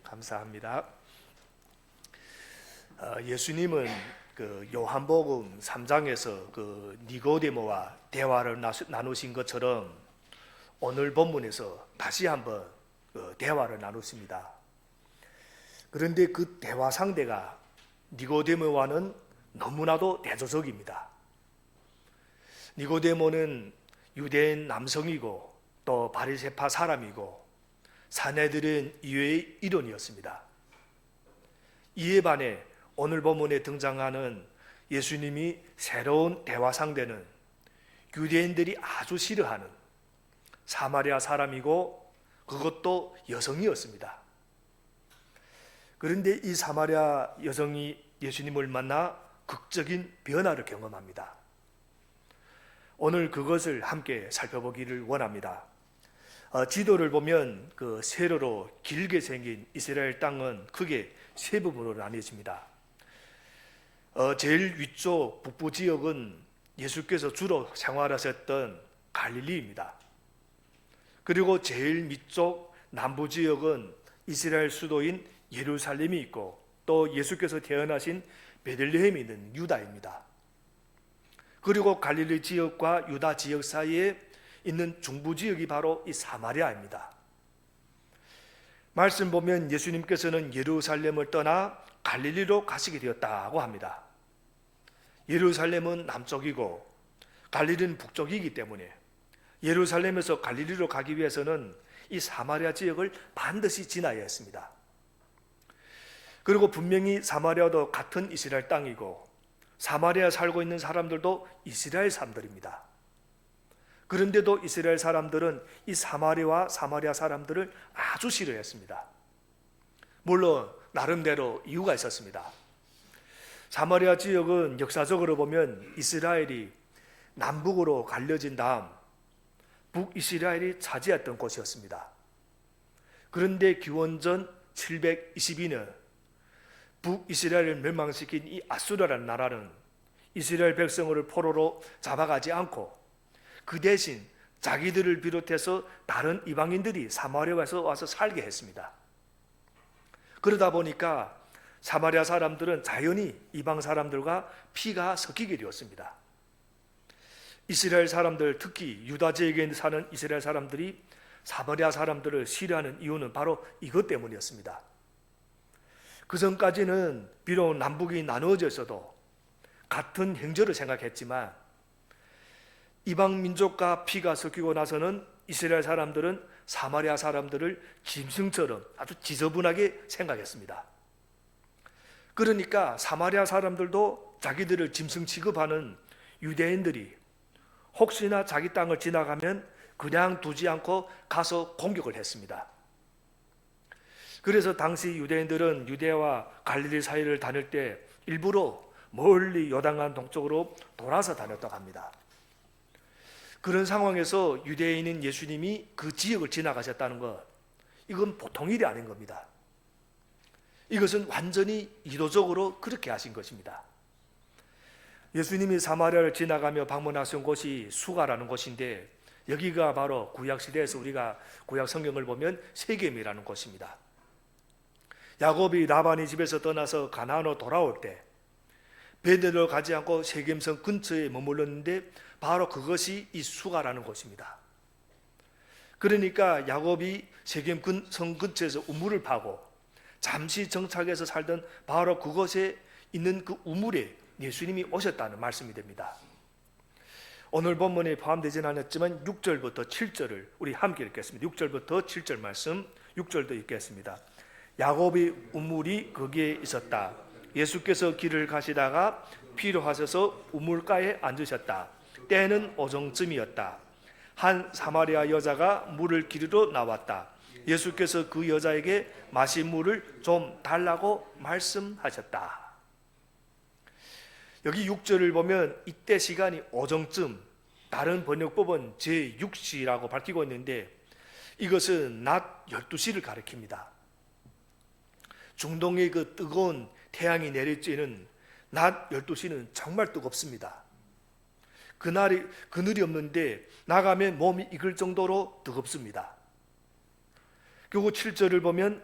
감사합니다. 예수님은 그 요한복음 3장에서 그 니고데모와 대화를 나누신 것처럼 오늘 본문에서 다시 한번 대화를 나눴습니다. 그런데 그 대화 상대가 니고데모와는 너무나도 대조적입니다. 니고데모는 유대인 남성이고 또 바리새파 사람이고 산헤드린 이외의 일원이었습니다. 이에 반해 오늘 본문에 등장하는 예수님이 새로운 대화 상대는 유대인들이 아주 싫어하는 사마리아 사람이고 그것도 여성이었습니다. 그런데 이 사마리아 여성이 예수님을 만나 극적인 변화를 경험합니다. 오늘 그것을 함께 살펴보기를 원합니다. 지도를 보면 그 세로로 길게 생긴 이스라엘 땅은 크게 세 부분으로 나뉘어집니다. 제일 위쪽 북부 지역은 예수께서 주로 생활하셨던 갈릴리입니다. 그리고 제일 밑쪽 남부 지역은 이스라엘 수도인 예루살렘이 있고 또 예수께서 태어나신 베들레헴이 있는 유다입니다. 그리고 갈릴리 지역과 유다 지역 사이에 있는 중부 지역이 바로 이 사마리아입니다. 말씀 보면 예수님께서는 예루살렘을 떠나 갈릴리로 가시게 되었다고 합니다. 예루살렘은 남쪽이고 갈릴리는 북쪽이기 때문에 예루살렘에서 갈릴리로 가기 위해서는 이 사마리아 지역을 반드시 지나야 했습니다. 그리고 분명히 사마리아도 같은 이스라엘 땅이고 사마리아에 살고 있는 사람들도 이스라엘 사람들입니다. 그런데도 이스라엘 사람들은 이 사마리아 사람들을 아주 싫어했습니다. 물론 나름대로 이유가 있었습니다. 사마리아 지역은 역사적으로 보면 이스라엘이 남북으로 갈려진 다음 북이스라엘이 차지했던 곳이었습니다. 그런데 기원전 722년 북이스라엘을 멸망시킨 이 아수르라는 나라는 이스라엘 백성을 포로로 잡아가지 않고 그 대신 자기들을 비롯해서 다른 이방인들이 사마리아에서 와서 살게 했습니다. 그러다 보니까 사마리아 사람들은 자연히 이방 사람들과 피가 섞이게 되었습니다. 이스라엘 사람들, 특히 유다 지역에 사는 이스라엘 사람들이 사마리아 사람들을 싫어하는 이유는 바로 이것 때문이었습니다. 그 전까지는 비록 남북이 나누어져 있어도 같은 형제를 생각했지만 이방 민족과 피가 섞이고 나서는 이스라엘 사람들은 사마리아 사람들을 짐승처럼 아주 지저분하게 생각했습니다. 그러니까 사마리아 사람들도 자기들을 짐승 취급하는 유대인들이 혹시나 자기 땅을 지나가면 그냥 두지 않고 가서 공격을 했습니다. 그래서 당시 유대인들은 유대와 갈릴리 사이를 다닐 때 일부러 멀리 요단강 동쪽으로 돌아서 다녔다고 합니다. 그런 상황에서 유대인인 예수님이 그 지역을 지나가셨다는 것, 이건 보통 일이 아닌 겁니다. 이것은 완전히 의도적으로 그렇게 하신 것입니다. 예수님이 사마리아를 지나가며 방문하신 곳이 수가라는 곳인데 여기가 바로 구약시대에서 우리가 구약 성경을 보면 세겜이라는 곳입니다. 야곱이 라반의 집에서 떠나서 가나안으로 돌아올 때 베들레헴으로 가지 않고 세겜성 근처에 머물렀는데 바로 그것이 이 수가라는 곳입니다. 그러니까 야곱이 세겜성 근처에서 우물을 파고 잠시 정착해서 살던 바로 그곳에 있는 그 우물에 예수님이 오셨다는 말씀이 됩니다. 오늘 본문에 포함되지는 않았지만 6절부터 7절을 우리 함께 읽겠습니다. 6절부터 7절 말씀 6절도 읽겠습니다. 야곱의 우물이 거기에 있었다. 예수께서 길을 가시다가 필요하셔서 우물가에 앉으셨다. 때는 오정쯤이었다. 한 사마리아 여자가 물을 기르러 나왔다. 예수께서 그 여자에게 마실 물을 좀 달라고 말씀하셨다. 여기 6절을 보면 이때 시간이 오정쯤, 다른 번역법은 제6시라고 밝히고 있는데 이것은 낮 12시를 가리킵니다. 중동의 그 뜨거운 태양이 내리쬐는 낮 12시는 정말 뜨겁습니다. 그늘이 없는데 나가면 몸이 익을 정도로 뜨겁습니다. 그리고 7절을 보면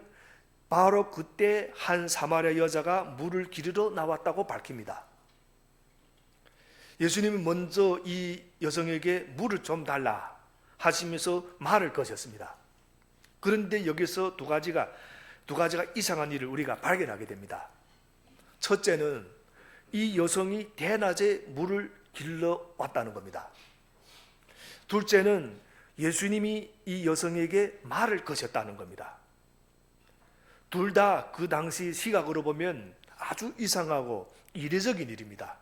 바로 그때 한 사마리아 여자가 물을 기르러 나왔다고 밝힙니다. 예수님은 먼저 이 여성에게 물을 좀 달라 하시면서 말을 거셨습니다. 그런데 여기서 두 가지가 이상한 일을 우리가 발견하게 됩니다. 첫째는 이 여성이 대낮에 물을 길러 왔다는 겁니다. 둘째는 예수님이 이 여성에게 말을 거셨다는 겁니다. 둘 다 그 당시 시각으로 보면 아주 이상하고 이례적인 일입니다.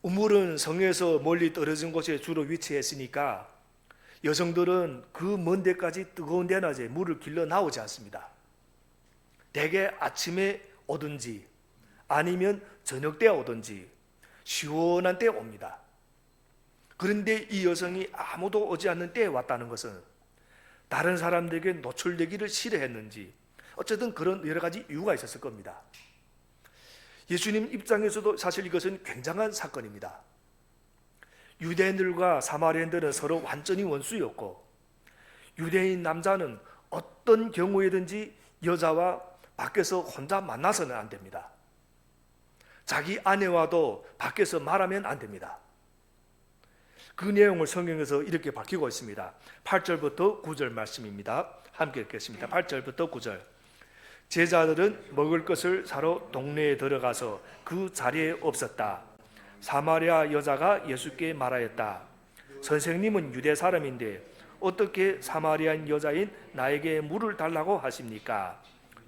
우물은 성에서 멀리 떨어진 곳에 주로 위치했으니까 여성들은 그 먼 데까지 뜨거운 대낮에 물을 길러 나오지 않습니다. 대개 아침에 오든지 아니면 저녁 때 오든지 시원한 때에 옵니다. 그런데 이 여성이 아무도 오지 않는 때에 왔다는 것은 다른 사람들에게 노출되기를 싫어했는지 어쨌든 그런 여러 가지 이유가 있었을 겁니다. 예수님 입장에서도 사실 이것은 굉장한 사건입니다. 유대인들과 사마리아인들은 서로 완전히 원수였고 유대인 남자는 어떤 경우에든지 여자와 밖에서 혼자 만나서는 안 됩니다. 자기 아내와도 밖에서 말하면 안 됩니다. 그 내용을 성경에서 이렇게 밝히고 있습니다. 8절부터 9절 말씀입니다. 함께 읽겠습니다. 8절부터 9절. 제자들은 먹을 것을 사러 동네에 들어가서 그 자리에 없었다. 사마리아 여자가 예수께 말하였다. 선생님은 유대 사람인데 어떻게 사마리아인 여자인 나에게 물을 달라고 하십니까?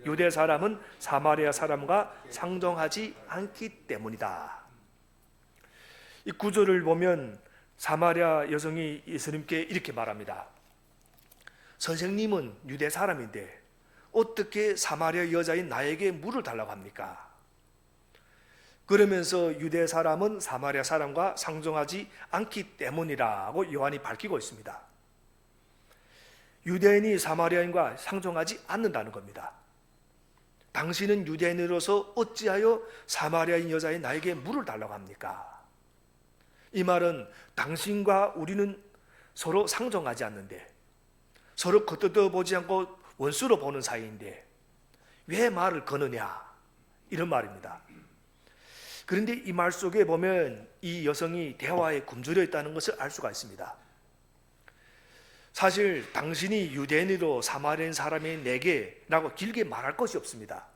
유대 사람은 사마리아 사람과 상종하지 않기 때문이다. 이 구절을 보면 사마리아 여성이 예수님께 이렇게 말합니다. 선생님은 유대 사람인데 어떻게 사마리아 여자인 나에게 물을 달라고 합니까? 그러면서 유대 사람은 사마리아 사람과 상종하지 않기 때문이라고 요한이 밝히고 있습니다. 유대인이 사마리아인과 상종하지 않는다는 겁니다. 당신은 유대인으로서 어찌하여 사마리아인 여자인 나에게 물을 달라고 합니까? 이 말은 당신과 우리는 서로 상종하지 않는데 서로 겉떠 보지 않고 원수로 보는 사이인데 왜 말을 거느냐 이런 말입니다. 그런데 이 말 속에 보면 이 여성이 대화에 굶주려 있다는 것을 알 수가 있습니다. 사실 당신이 유대인으로 사마리아인 사람인 내게 라고 길게 말할 것이 없습니다.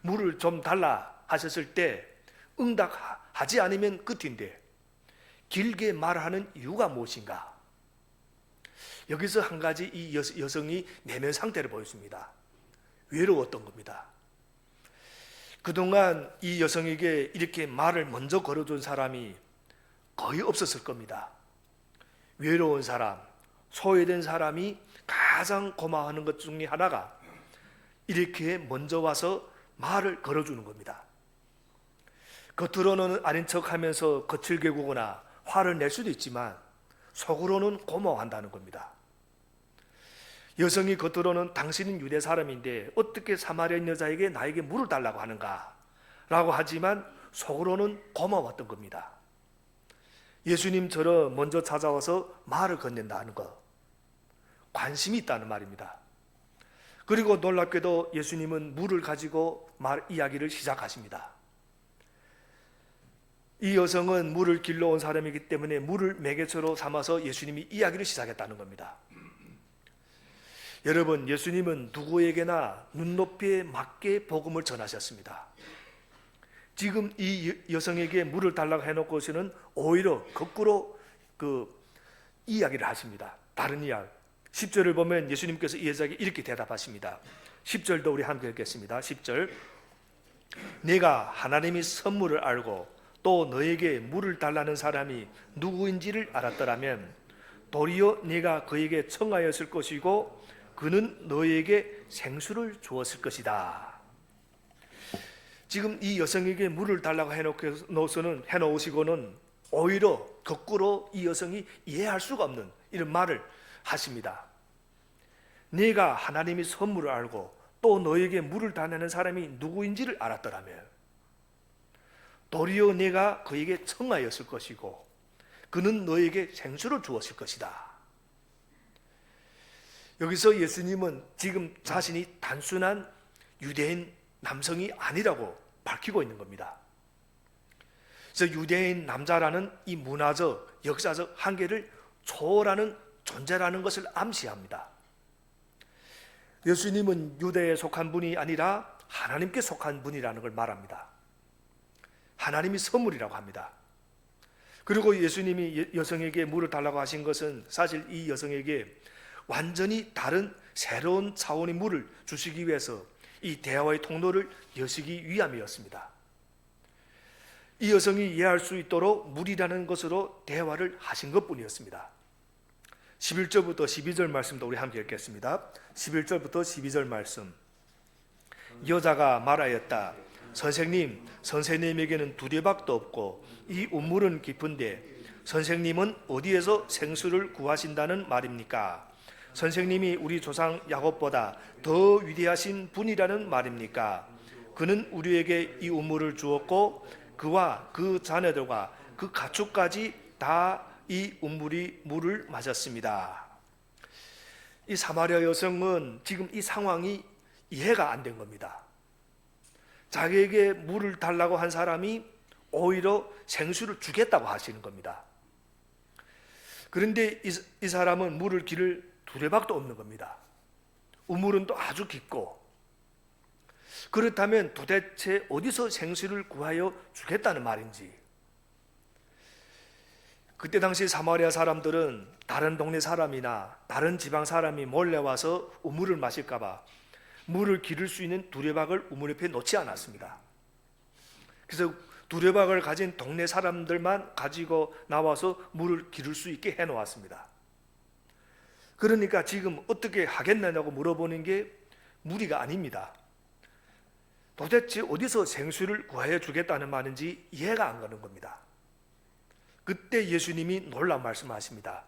물을 좀 달라 하셨을 때 응답하지 않으면 끝인데 길게 말하는 이유가 무엇인가? 여기서 한 가지 이 여성이 내면 상태를 보였습니다. 외로웠던 겁니다. 그동안 이 여성에게 이렇게 말을 먼저 걸어준 사람이 거의 없었을 겁니다. 외로운 사람, 소외된 사람이 가장 고마워하는 것 중에 하나가 이렇게 먼저 와서 말을 걸어주는 겁니다. 겉으로는 아닌 척하면서 거칠게 구거나 화를 낼 수도 있지만 속으로는 고마워한다는 겁니다. 여성이 겉으로는 당신은 유대 사람인데 어떻게 사마리아 여자에게 나에게 물을 달라고 하는가 라고 하지만 속으로는 고마웠던 겁니다. 예수님처럼 먼저 찾아와서 말을 건넨다는 것, 관심이 있다는 말입니다. 그리고 놀랍게도 예수님은 물을 가지고 이야기를 시작하십니다. 이 여성은 물을 길러온 사람이기 때문에 물을 매개체로 삼아서 예수님이 이야기를 시작했다는 겁니다. 여러분, 예수님은 누구에게나 눈높이에 맞게 복음을 전하셨습니다. 지금 이 여성에게 물을 달라고 해놓고서는 오히려 거꾸로 이야기를 하십니다. 다른 이야기. 10절을 보면 예수님께서 이 여자에게 이렇게 대답하십니다. 10절도 우리 함께 읽겠습니다. 10절. 네가 하나님이 선물을 알고 또 너에게 물을 달라는 사람이 누구인지를 알았더라면 도리어 네가 그에게 청하였을 것이고 그는 너에게 생수를 주었을 것이다. 지금 이 여성에게 물을 달라고 해놓으시고는 오히려 거꾸로 이 여성이 이해할 수가 없는 이런 말을 하십니다. 네가 하나님의 선물을 알고 또 너에게 물을 달라는 사람이 누구인지를 알았더라면 도리어 네가 그에게 청하였을 것이고 그는 너에게 생수를 주었을 것이다. 여기서 예수님은 지금 자신이 단순한 유대인 남성이 아니라고 밝히고 있는 겁니다. 그래서 유대인 남자라는 이 문화적, 역사적 한계를 초월하는 존재라는 것을 암시합니다. 예수님은 유대에 속한 분이 아니라 하나님께 속한 분이라는 걸 말합니다. 하나님이 선물이라고 합니다. 그리고 예수님이 여성에게 물을 달라고 하신 것은 사실 이 여성에게 완전히 다른 새로운 차원의 물을 주시기 위해서 이 대화의 통로를 여시기 위함이었습니다. 이 여성이 이해할 수 있도록 물이라는 것으로 대화를 하신 것뿐이었습니다. 11절부터 12절 말씀도 우리 함께 읽겠습니다. 11절부터 12절 말씀. 여자가 말하였다. 선생님, 선생님에게는 두레박도 없고 이 우물은 깊은데 선생님은 어디에서 생수를 구하신다는 말입니까? 선생님이 우리 조상 야곱보다 더 위대하신 분이라는 말입니까? 그는 우리에게 이 우물을 주었고 그와 그 자녀들과 그 가축까지 다 이 우물이 물을 마셨습니다. 이 사마리아 여성은 지금 이 상황이 이해가 안 된 겁니다. 자기에게 물을 달라고 한 사람이 오히려 생수를 주겠다고 하시는 겁니다. 그런데 이 사람은 물을 기를 두레박도 없는 겁니다. 우물은 또 아주 깊고, 그렇다면 도대체 어디서 생수를 구하여 주겠다는 말인지. 그때 당시 사마리아 사람들은 다른 동네 사람이나 다른 지방 사람이 몰려와서 우물을 마실까 봐 물을 기를 수 있는 두레박을 우물 옆에 놓지 않았습니다. 그래서 두레박을 가진 동네 사람들만 가지고 나와서 물을 기를 수 있게 해놓았습니다. 그러니까 지금 어떻게 하겠느냐고 물어보는 게 무리가 아닙니다. 도대체 어디서 생수를 구하여 주겠다는 말인지 이해가 안 가는 겁니다. 그때 예수님이 놀라운 말씀하십니다.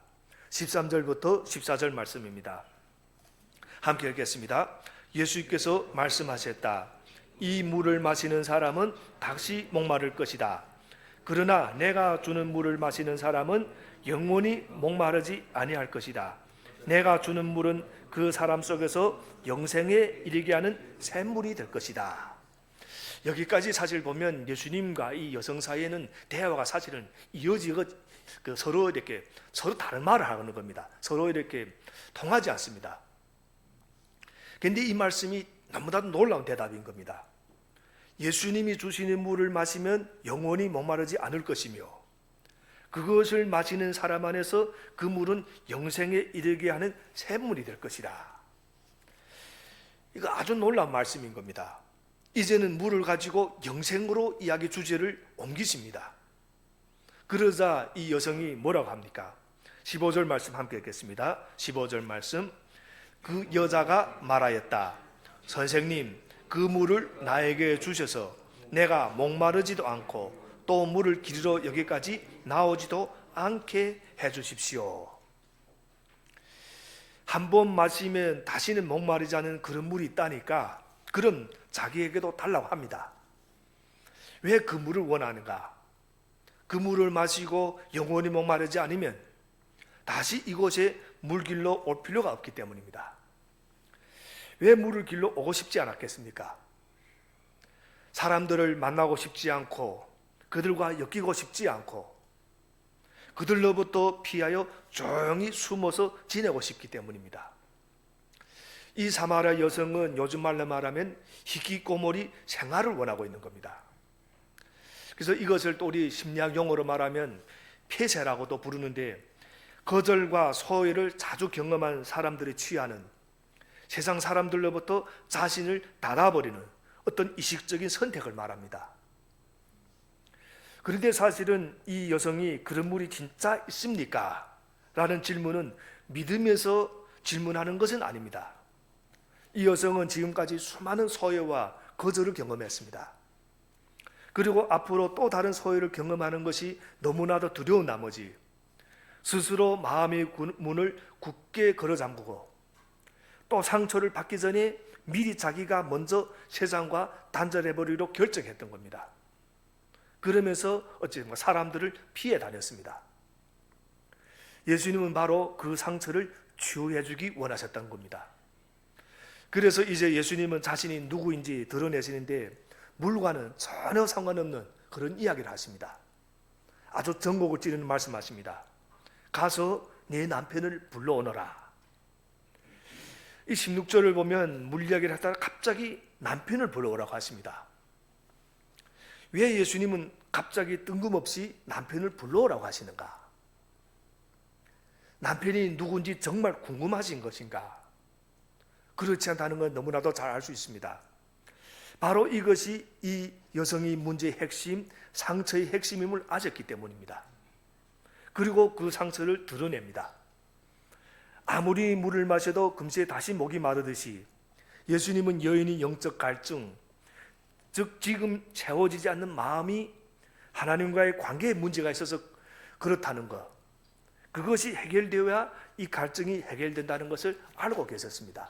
13절부터 14절 말씀입니다. 함께 읽겠습니다. 예수께서 말씀하셨다. 이 물을 마시는 사람은 다시 목마를 것이다. 그러나 내가 주는 물을 마시는 사람은 영원히 목마르지 아니할 것이다. 내가 주는 물은 그 사람 속에서 영생에 이르게 하는 샘물이 될 것이다. 여기까지 사실 보면 예수님과 이 여성 사이에는 대화가 사실은 이어지고 서로 다른 말을 하는 겁니다. 서로 이렇게 통하지 않습니다. 그런데 이 말씀이 너무나도 놀라운 대답인 겁니다. 예수님이 주시는 물을 마시면 영원히 목마르지 않을 것이며 그것을 마시는 사람 안에서 그 물은 영생에 이르게 하는 샘물이 될 것이다. 이거 아주 놀라운 말씀인 겁니다. 이제는 물을 가지고 영생으로 이야기 주제를 옮기십니다. 그러자 이 여성이 뭐라고 합니까? 15절 말씀 함께 읽겠습니다. 15절 말씀. 그 여자가 말하였다. 선생님, 그 물을 나에게 주셔서 내가 목마르지도 않고 또 물을 기르러 여기까지 나오지도 않게 해주십시오. 한 번 마시면 다시는 목마르지 않은 그런 물이 있다니까 그럼 자기에게도 달라고 합니다. 왜 그 물을 원하는가? 그 물을 마시고 영원히 목마르지 않으면 다시 이곳에 물길로 올 필요가 없기 때문입니다. 왜 물을 길러 오고 싶지 않았겠습니까? 사람들을 만나고 싶지 않고 그들과 엮이고 싶지 않고 그들로부터 피하여 조용히 숨어서 지내고 싶기 때문입니다. 이 사마리아 여성은 요즘 말로 말하면 희귀꼬물이 생활을 원하고 있는 겁니다. 그래서 이것을 또 우리 심리학 용어로 말하면 폐쇄라고도 부르는데 거절과 소외를 자주 경험한 사람들이 취하는 세상 사람들로부터 자신을 닫아버리는 어떤 이식적인 선택을 말합니다. 그런데 사실은 이 여성이 그런 물이 진짜 있습니까? 라는 질문은 믿으면서 질문하는 것은 아닙니다. 이 여성은 지금까지 수많은 소외와 거절을 경험했습니다. 그리고 앞으로 또 다른 소외를 경험하는 것이 너무나도 두려운 나머지 스스로 마음의 문을 굳게 걸어 잠그고 또 상처를 받기 전에 미리 자기가 먼저 세상과 단절해버리기로 결정했던 겁니다. 그러면서 어쨌든 사람들을 피해 다녔습니다. 예수님은 바로 그 상처를 치유해주기 원하셨던 겁니다. 그래서 이제 예수님은 자신이 누구인지 드러내시는데 물과는 전혀 상관없는 그런 이야기를 하십니다. 아주 전곡을 찌르는 말씀하십니다. 가서 내 남편을 불러오너라. 이 16절을 보면 물 이야기를 하다가 갑자기 남편을 불러오라고 하십니다. 왜 예수님은 갑자기 뜬금없이 남편을 불러오라고 하시는가? 남편이 누군지 정말 궁금하신 것인가? 그렇지 않다는 건 너무나도 잘 알 수 있습니다. 바로 이것이 이 여성의 문제의 핵심, 상처의 핵심임을 아셨기 때문입니다. 그리고 그 상처를 드러냅니다. 아무리 물을 마셔도 금세 다시 목이 마르듯이 예수님은 여인의 영적 갈증, 즉 지금 채워지지 않는 마음이 하나님과의 관계에 문제가 있어서 그렇다는 것, 그것이 해결되어야 이 갈증이 해결된다는 것을 알고 계셨습니다.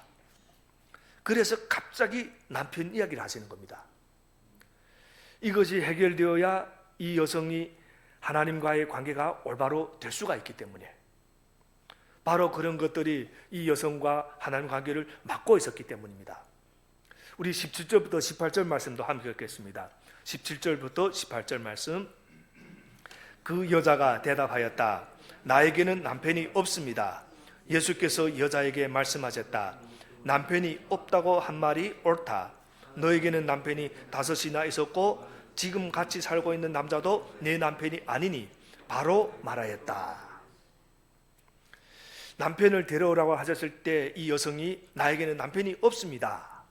그래서 갑자기 남편 이야기를 하시는 겁니다. 이것이 해결되어야 이 여성이 하나님과의 관계가 올바로 될 수가 있기 때문에, 바로 그런 것들이 이 여성과 하나님 관계를 막고 있었기 때문입니다. 우리 17절부터 18절 말씀도 함께 읽겠습니다. 17절부터 18절 말씀. 그 여자가 대답하였다. 나에게는 남편이 없습니다. 예수께서 여자에게 말씀하셨다. 남편이 없다고 한 말이 옳다. 너에게는 남편이 5이나 있었고 지금 같이 살고 있는 남자도 내 남편이 아니니 바로 말하였다. 남편을 데려오라고 하셨을 때 이 여성이 나에게는 남편이 없습니다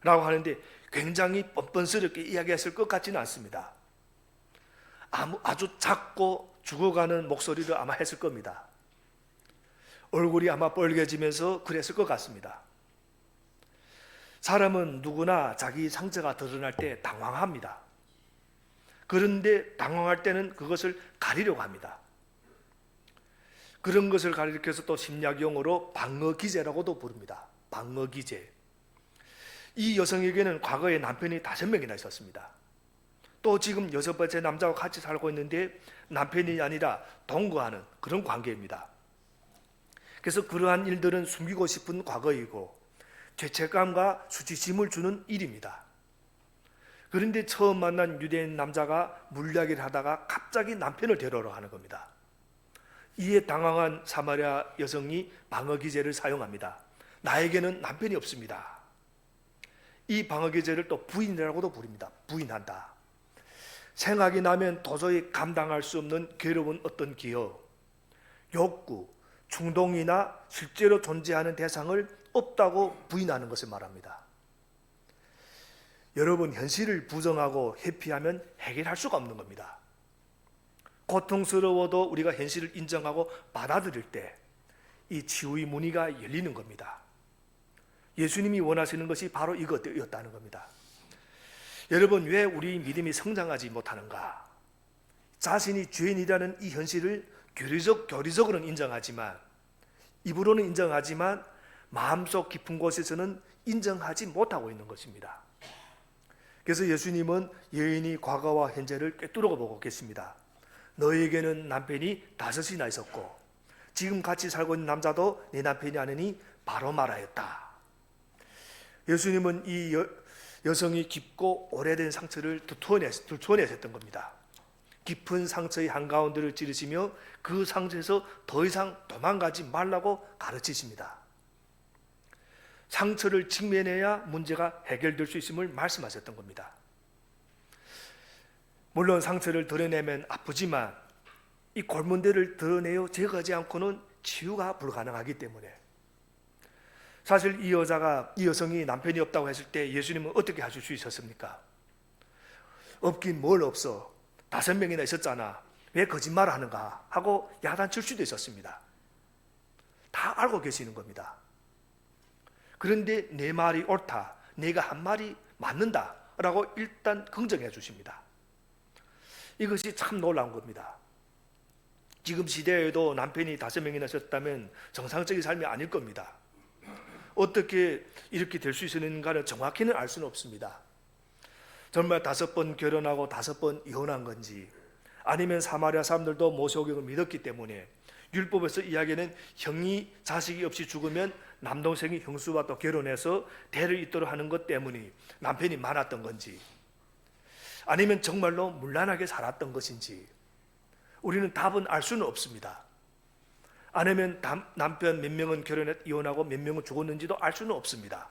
라고 하는데 굉장히 뻔뻔스럽게 이야기했을 것 같지는 않습니다. 아주 작고 죽어가는 목소리를 아마 했을 겁니다. 얼굴이 아마 빨개지면서 그랬을 것 같습니다. 사람은 누구나 자기 상처가 드러날 때 당황합니다. 그런데 당황할 때는 그것을 가리려고 합니다. 그런 것을 가리켜서 또 심리학용어로 방어기제라고도 부릅니다. 방어기제. 이 여성에게는 과거에 남편이 5명이나 있었습니다. 또 지금 6번째 남자와 같이 살고 있는데 남편이 아니라 동거하는 그런 관계입니다. 그래서 그러한 일들은 숨기고 싶은 과거이고 죄책감과 수치심을 주는 일입니다. 그런데 처음 만난 유대인 남자가 물이야기를 하다가 갑자기 남편을 데려오러 하는 겁니다. 이에 당황한 사마리아 여성이 방어기제를 사용합니다. 나에게는 남편이 없습니다. 이 방어기제를 또 부인이라고도 부릅니다. 부인한다. 생각이 나면 도저히 감당할 수 없는 괴로운 어떤 기억, 욕구, 충동이나 실제로 존재하는 대상을 없다고 부인하는 것을 말합니다. 여러분, 현실을 부정하고 회피하면 해결할 수가 없는 겁니다. 고통스러워도 우리가 현실을 인정하고 받아들일 때 이 치유의 문의가 열리는 겁니다. 예수님이 원하시는 것이 바로 이것이었다는 겁니다. 여러분, 왜 우리 믿음이 성장하지 못하는가? 자신이 죄인이라는 이 현실을 교리적으로는 인정하지만, 입으로는 인정하지만 마음속 깊은 곳에서는 인정하지 못하고 있는 것입니다. 그래서 예수님은 여인이 과거와 현재를 꿰뚫어 보고 계십니다. 너에게는 남편이 5이나 있었고 지금 같이 살고 있는 남자도 네 남편이 아니니 바로 말하였다. 예수님은 이 여성이 깊고 오래된 상처를 들춰내셨던 겁니다. 깊은 상처의 한가운데를 찌르시며 그 상처에서 더 이상 도망가지 말라고 가르치십니다. 상처를 직면해야 문제가 해결될 수 있음을 말씀하셨던 겁니다. 물론 상처를 드러내면 아프지만 이 골문대를 드러내어 제거하지 않고는 치유가 불가능하기 때문에, 사실 이 여성이 남편이 없다고 했을 때 예수님은 어떻게 하실 수 있었습니까? 없긴 뭘 없어, 5명이나 있었잖아, 왜 거짓말을 하는가 하고 야단칠 수도 있었습니다. 다 알고 계시는 겁니다. 그런데 내 말이 옳다, 내가 한 말이 맞는다 라고 일단 긍정해 주십니다. 이것이 참 놀라운 겁니다. 지금 시대에도 남편이 5명이나 있었다면 정상적인 삶이 아닐 겁니다. 어떻게 이렇게 될 수 있었는가를 정확히는 알 수는 없습니다. 정말 5번 결혼하고 5번 이혼한 건지, 아니면 사마리아 사람들도 모세오경을 믿었기 때문에 율법에서 이야기하는 형이 자식이 없이 죽으면 남동생이 형수와 또 결혼해서 대를 잇도록 하는 것 때문에 남편이 많았던 건지, 아니면 정말로 문란하게 살았던 것인지 우리는 답은 알 수는 없습니다. 아니면 남편 몇 명은 이혼하고 몇 명은 죽었는지도 알 수는 없습니다.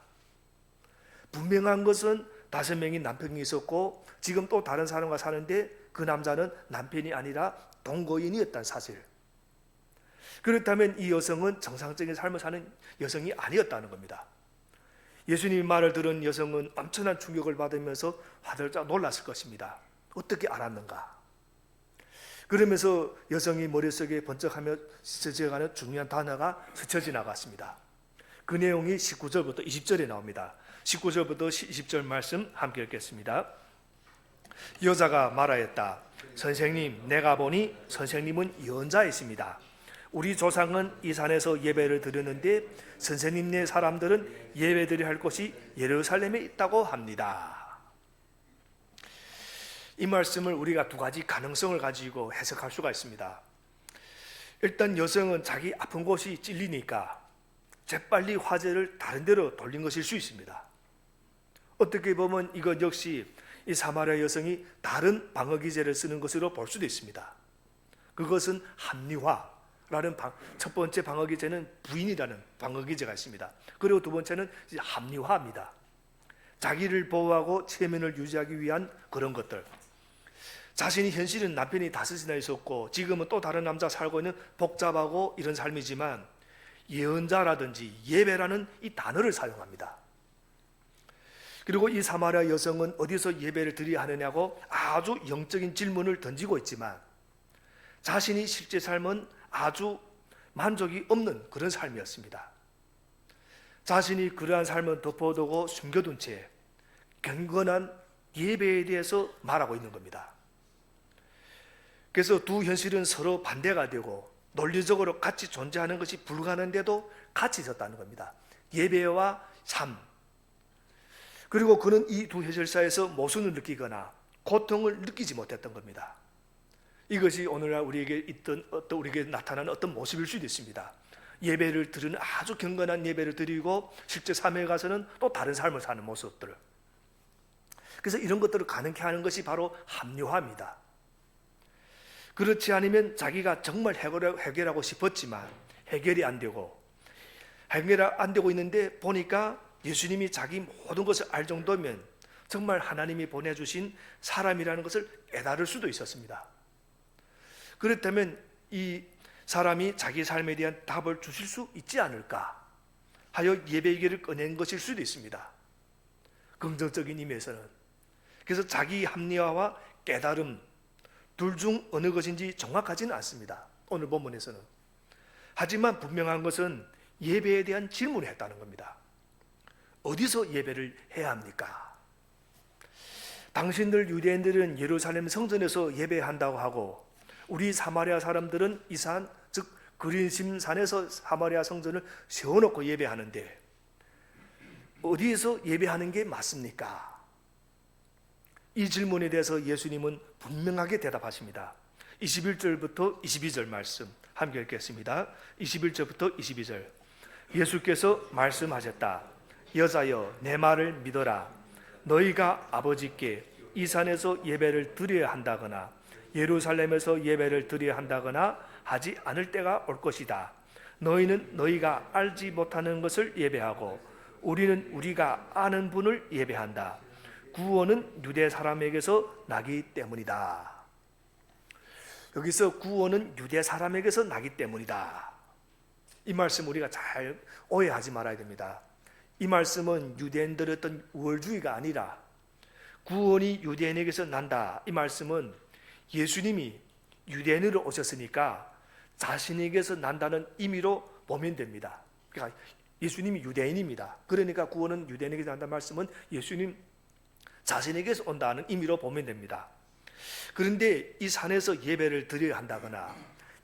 분명한 것은 5명이 남편이 있었고 지금 또 다른 사람과 사는데 그 남자는 남편이 아니라 동거인이었다는 사실. 그렇다면 이 여성은 정상적인 삶을 사는 여성이 아니었다는 겁니다. 예수님의 말을 들은 여성은 엄청난 충격을 받으면서 화들짝 놀랐을 것입니다. 어떻게 알았는가? 그러면서 여성이 머릿속에 번쩍하며 스쳐지어가는 중요한 단어가 스쳐 지나갔습니다. 그 내용이 19절부터 20절에 나옵니다. 19절부터 20절 말씀 함께 읽겠습니다. 여자가 말하였다. 선생님, 내가 보니 선생님은 예언자이십니다. 우리 조상은 이 산에서 예배를 드렸는데 선생님네 사람들은 예배드려야 할 곳이 예루살렘에 있다고 합니다. 이 말씀을 우리가 두 가지 가능성을 가지고 해석할 수가 있습니다. 일단 여성은 자기 아픈 곳이 찔리니까 재빨리 화제를 다른 데로 돌린 것일 수 있습니다. 어떻게 보면 이것 역시 이 사마리아 여성이 다른 방어기제를 쓰는 것으로 볼 수도 있습니다. 그것은 합리화라는 첫 번째 방어기제는 부인이라는 방어기제가 있습니다. 그리고 두 번째는 이제 합리화입니다. 자기를 보호하고 체면을 유지하기 위한 그런 것들. 자신이 현실은 남편이 5이나 있었고 지금은 또 다른 남자 살고 있는 복잡하고 이런 삶이지만 예언자라든지 예배라는 이 단어를 사용합니다. 그리고 이 사마리아 여성은 어디서 예배를 드려야 하느냐고 아주 영적인 질문을 던지고 있지만 자신이 실제 삶은 아주 만족이 없는 그런 삶이었습니다. 자신이 그러한 삶을 덮어두고 숨겨둔 채 경건한 예배에 대해서 말하고 있는 겁니다. 그래서 두 현실은 서로 반대가 되고 논리적으로 같이 존재하는 것이 불가능한데도 같이 있었다는 겁니다. 예배와 삶. 그리고 그는 이 두 현실 사이에서 모순을 느끼거나 고통을 느끼지 못했던 겁니다. 이것이 오늘날 우리에게 나타나는 어떤 모습일 수도 있습니다. 예배를 드리는 아주 경건한 예배를 드리고 실제 삶에 가서는 또 다른 삶을 사는 모습들. 그래서 이런 것들을 가능케 하는 것이 바로 합리화입니다. 그렇지 않으면 자기가 정말 해결하고 싶었지만 해결이 안 되고 있는데 보니까 예수님이 자기 모든 것을 알 정도면 정말 하나님이 보내주신 사람이라는 것을 깨달을 수도 있었습니다. 그렇다면 이 사람이 자기 삶에 대한 답을 주실 수 있지 않을까 하여 예배기를 꺼낸 것일 수도 있습니다. 긍정적인 의미에서는. 그래서 자기 합리화와 깨달음 둘 중 어느 것인지 정확하지는 않습니다. 오늘 본문에서는. 하지만 분명한 것은 예배에 대한 질문을 했다는 겁니다. 어디서 예배를 해야 합니까? 당신들 유대인들은 예루살렘 성전에서 예배한다고 하고 우리 사마리아 사람들은 이 산, 즉 그리심 산에서 사마리아 성전을 세워놓고 예배하는데 어디에서 예배하는 게 맞습니까? 이 질문에 대해서 예수님은 분명하게 대답하십니다. 21절부터 22절 말씀 함께 읽겠습니다. 21절부터 22절. 예수께서 말씀하셨다. 여자여, 내 말을 믿어라. 너희가 아버지께 이 산에서 예배를 드려야 한다거나 예루살렘에서 예배를 드려야 한다거나 하지 않을 때가 올 것이다. 너희는 너희가 알지 못하는 것을 예배하고 우리는 우리가 아는 분을 예배한다. 구원은 유대 사람에게서 나기 때문이다. 여기서 구원은 유대 사람에게서 나기 때문이다. 이 말씀 우리가 잘 오해하지 말아야 됩니다. 이 말씀은 유대인들의 어떤 우월주의가 아니라 구원이 유대인에게서 난다. 이 말씀은 예수님이 유대인으로 오셨으니까 자신에게서 난다는 의미로 보면 됩니다. 그러니까 예수님이 유대인입니다. 그러니까 구원은 유대인에게서 난다는 말씀은 예수님 자신에게서 온다는 의미로 보면 됩니다. 그런데 이 산에서 예배를 드려야 한다거나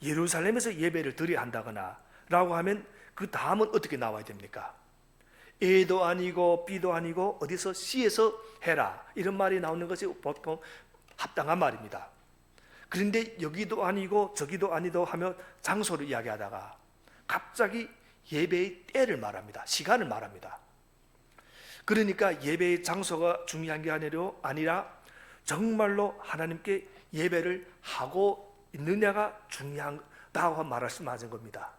예루살렘에서 예배를 드려야 한다거나 라고 하면 그 다음은 어떻게 나와야 됩니까? A도 아니고 B도 아니고 어디서 C에서 해라 이런 말이 나오는 것이 보통 합당한 말입니다. 그런데 여기도 아니고 저기도 아니도 하며 장소를 이야기하다가 갑자기 예배의 때를 말합니다. 시간을 말합니다. 그러니까 예배의 장소가 중요한 게 아니라 정말로 하나님께 예배를 하고 있느냐가 중요하다고 말씀하신 겁니다.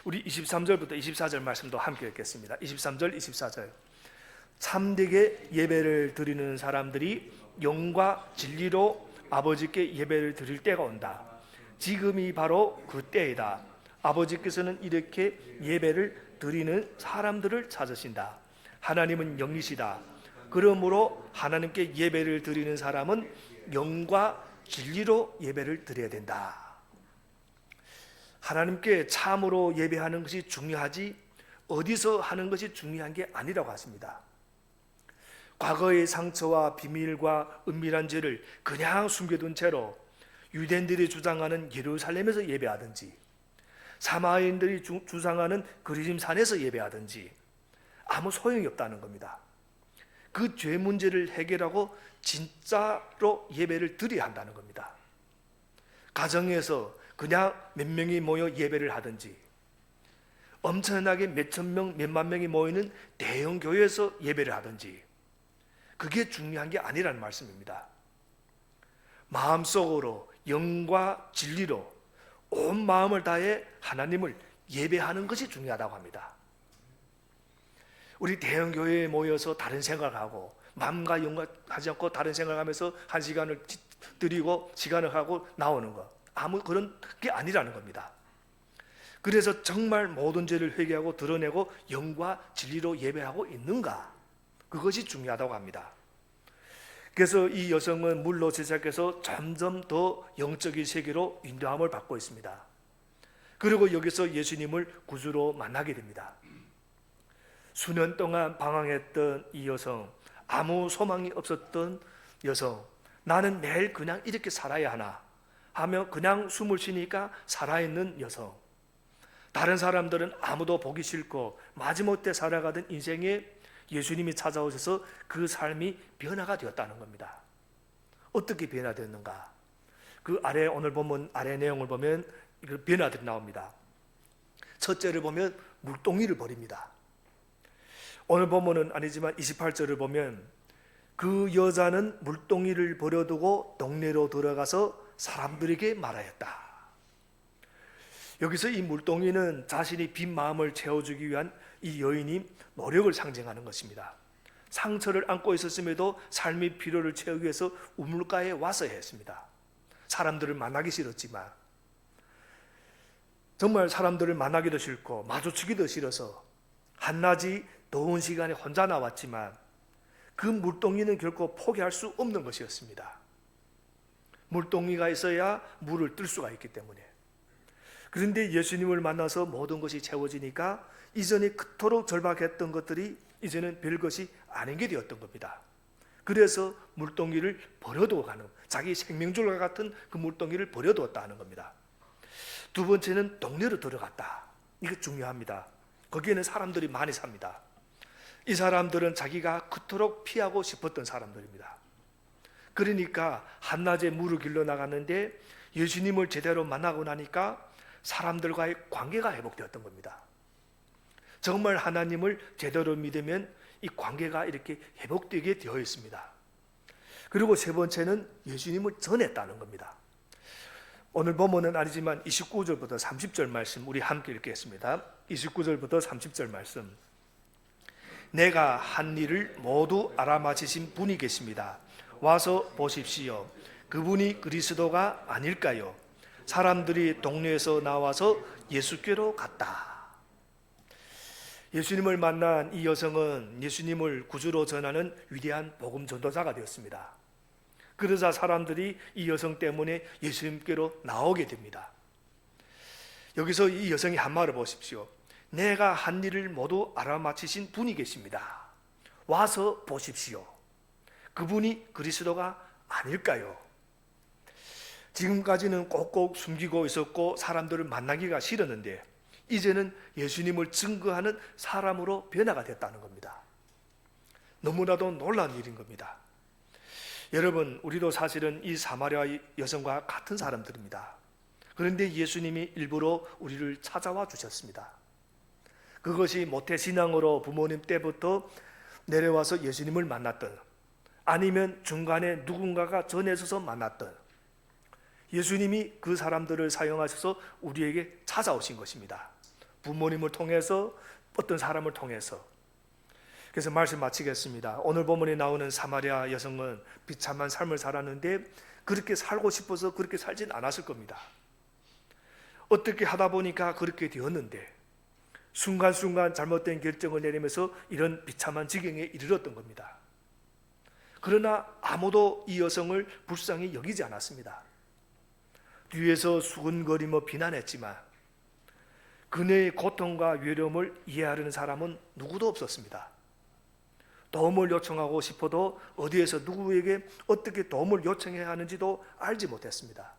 우리 23절부터 24절 말씀도 함께 읽겠습니다. 23절, 24절. 참되게 예배를 드리는 사람들이 영과 진리로 아버지께 예배를 드릴 때가 온다. 지금이 바로 그 때이다. 아버지께서는 이렇게 예배를 드리는 사람들을 찾으신다. 하나님은 영이시다. 그러므로 하나님께 예배를 드리는 사람은 영과 진리로 예배를 드려야 된다. 하나님께 참으로 예배하는 것이 중요하지 어디서 하는 것이 중요한 게 아니라고 하십니다. 과거의 상처와 비밀과 은밀한 죄를 그냥 숨겨둔 채로 유대인들이 주장하는 예루살렘에서 예배하든지 사마리아인들이 주장하는 그리심산에서 예배하든지 아무 소용이 없다는 겁니다. 그 죄 문제를 해결하고 진짜로 예배를 드려야 한다는 겁니다. 가정에서 그냥 몇 명이 모여 예배를 하든지 엄청나게 몇천 명, 몇만 명이 모이는 대형 교회에서 예배를 하든지 그게 중요한 게 아니라는 말씀입니다. 마음속으로 영과 진리로 온 마음을 다해 하나님을 예배하는 것이 중요하다고 합니다. 우리 대형 교회에 모여서 다른 생각하고 마음과 영과 하지 않고 다른 생각하면서 한 시간을 드리고 시간을 하고 나오는 것 아무 그런 게 아니라는 겁니다. 그래서 정말 모든 죄를 회개하고 드러내고 영과 진리로 예배하고 있는가? 그것이 중요하다고 합니다. 그래서 이 여성은 물로 시작해서 점점 더 영적인 세계로 인도함을 받고 있습니다. 그리고 여기서 예수님을 구주로 만나게 됩니다. 수년 동안 방황했던 이 여성, 아무 소망이 없었던 여성, 나는 매일 그냥 이렇게 살아야 하나 하며 그냥 숨을 쉬니까 살아있는 여성, 다른 사람들은 아무도 보기 싫고 마지못해 살아가던 인생에 예수님이 찾아오셔서 그 삶이 변화가 되었다는 겁니다. 어떻게 변화되었는가? 그 아래 오늘 보면 아래 내용을 보면 그 변화들이 나옵니다. 첫째를 보면 물동이를 버립니다. 오늘 본문은 아니지만 28절을 보면 그 여자는 물동이를 버려두고 동네로 들어가서 사람들에게 말하였다. 여기서 이 물동이는 자신이 빈 마음을 채워주기 위한 이 여인이 노력을 상징하는 것입니다. 상처를 안고 있었음에도 삶의 필요를 채우기 위해서 우물가에 와서 했습니다. 사람들을 만나기 싫었지만 정말 사람들을 만나기도 싫고 마주치기도 싫어서 한낮이 더운 시간에 혼자 나왔지만 그 물동이는 결코 포기할 수 없는 것이었습니다. 물동이가 있어야 물을 뜰 수가 있기 때문에. 그런데 예수님을 만나서 모든 것이 채워지니까 이전에 그토록 절박했던 것들이 이제는 별것이 아닌 게 되었던 겁니다. 그래서 물동이를 버려두고 가는, 자기 생명줄과 같은 그 물동이를 버려두었다 하는 겁니다. 두 번째는 동네로 들어갔다. 이게 중요합니다. 거기에는 사람들이 많이 삽니다. 이 사람들은 자기가 그토록 피하고 싶었던 사람들입니다. 그러니까 한낮에 물을 길러 나갔는데 예수님을 제대로 만나고 나니까 사람들과의 관계가 회복되었던 겁니다. 정말 하나님을 제대로 믿으면 이 관계가 이렇게 회복되게 되어 있습니다. 그리고 세 번째는 예수님을 전했다는 겁니다. 오늘 본문은 아니지만 29절부터 30절 말씀 우리 함께 읽겠습니다. 29절부터 30절 말씀. 내가 한 일을 모두 알아맞히신 분이 계십니다. 와서 보십시오. 그분이 그리스도가 아닐까요? 사람들이 동네에서 나와서 예수께로 갔다. 예수님을 만난 이 여성은 예수님을 구주로 전하는 위대한 복음 전도자가 되었습니다. 그러자 사람들이 이 여성 때문에 예수님께로 나오게 됩니다. 여기서 이 여성이 한 말을 보십시오. 내가 한 일을 모두 알아맞히신 분이 계십니다. 와서 보십시오. 그분이 그리스도가 아닐까요? 지금까지는 꼭꼭 숨기고 있었고 사람들을 만나기가 싫었는데 이제는 예수님을 증거하는 사람으로 변화가 됐다는 겁니다. 너무나도 놀라운 일인 겁니다. 여러분, 우리도 사실은 이 사마리아 여성과 같은 사람들입니다. 그런데 예수님이 일부러 우리를 찾아와 주셨습니다. 그것이 모태 신앙으로 부모님 때부터 내려와서 예수님을 만났던, 아니면 중간에 누군가가 전에 서서 만났던, 예수님이 그 사람들을 사용하셔서 우리에게 찾아오신 것입니다. 부모님을 통해서, 어떤 사람을 통해서. 그래서 말씀 마치겠습니다. 오늘 본문에 나오는 사마리아 여성은 비참한 삶을 살았는데 그렇게 살고 싶어서 그렇게 살진 않았을 겁니다. 어떻게 하다 보니까 그렇게 되었는데 순간순간 잘못된 결정을 내리면서 이런 비참한 지경에 이르렀던 겁니다. 그러나 아무도 이 여성을 불쌍히 여기지 않았습니다. 뒤에서 수근거리며 비난했지만 그녀의 고통과 외로움을 이해하려는 사람은 누구도 없었습니다. 도움을 요청하고 싶어도 어디에서 누구에게 어떻게 도움을 요청해야 하는지도 알지 못했습니다.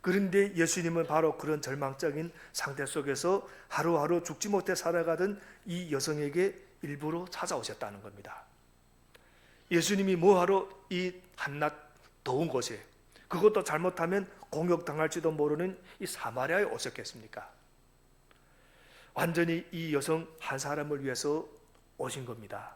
그런데 예수님은 바로 그런 절망적인 상태 속에서 하루하루 죽지 못해 살아가던 이 여성에게 일부러 찾아오셨다는 겁니다. 예수님이 뭐하러 이 한낮 더운 곳에, 그것도 잘못하면 공격당할지도 모르는 이 사마리아에 오셨겠습니까? 완전히 이 여성 한 사람을 위해서 오신 겁니다.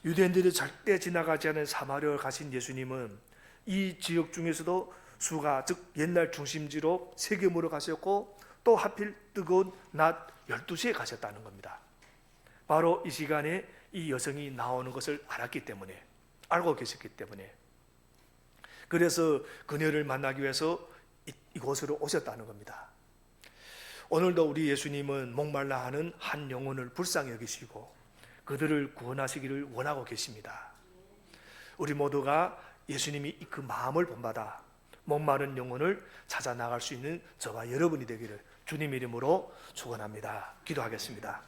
유대인들이 절대 지나가지 않은 사마리아를 가신 예수님은 이 지역 중에서도 수가, 즉 옛날 중심지로 세겜으로 가셨고, 또 하필 뜨거운 낮 12시에 가셨다는 겁니다. 바로 이 시간에 이 여성이 나오는 것을 알았기 때문에, 알고 계셨기 때문에, 그래서 그녀를 만나기 위해서 이곳으로 오셨다는 겁니다. 오늘도 우리 예수님은 목말라 하는 한 영혼을 불쌍히 여기시고 그들을 구원하시기를 원하고 계십니다. 우리 모두가 예수님이 그 마음을 본받아 목마른 영혼을 찾아 나갈 수 있는 저와 여러분이 되기를 주님 이름으로 축원합니다. 기도하겠습니다.